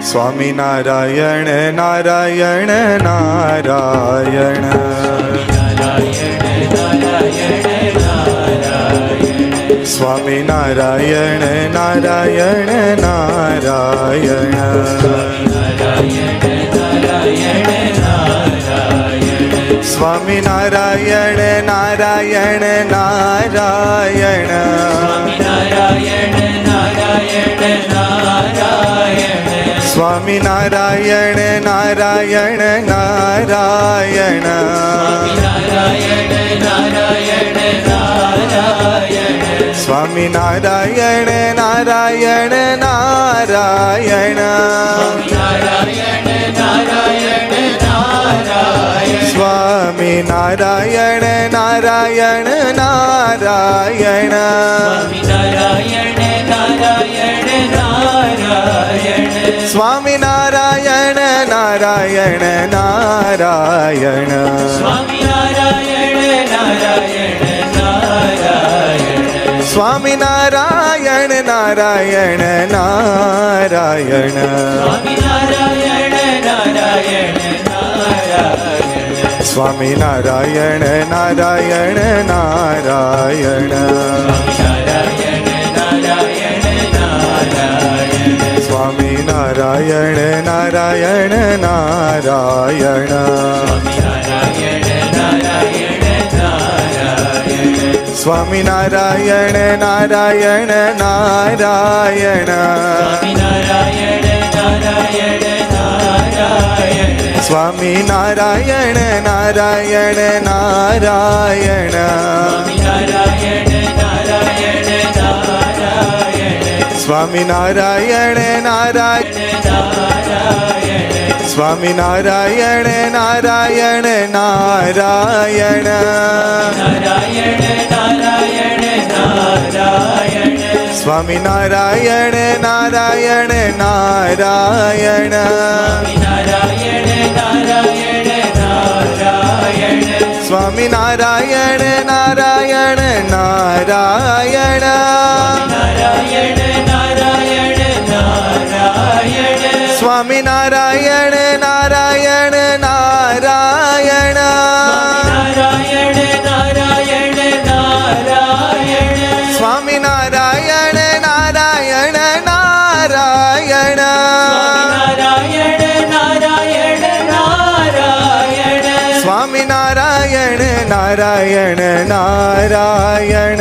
Swami Narayan Narayan Narayan. Swami Narayan Narayan Narayan. Swami Narayan Narayan Narayan. Swami Narayan Narayan Narayan. Swami Narayan Narayan Narayan. Swami Narayan Narayan Narayan. Swami Narayan Narayan Narayan. Swami Narayan Narayan Narayan. Swami Narayan Narayan Narayan. Swami Narayan Narayan Narayan. Swami Narayan Narayan Narayan. Swami Narayan Narayan Narayan. Swami Narayan Narayan. Swami Narayan Narayan Narayan. Swami Narayan Narayan Narayan. Swami Narayan Narayan Narayan. Swami Narayan Narayan Narayan. Swami Narayan Narayan Narayan.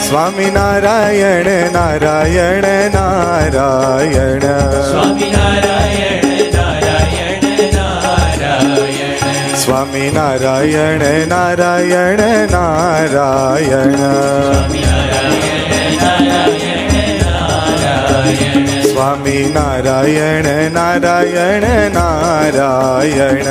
Swami Narayan Narayan Narayan. Swami Narayan Narayan Narayan. Swami Narayan Narayan Narayan. Swami Narayan Narayan Narayan.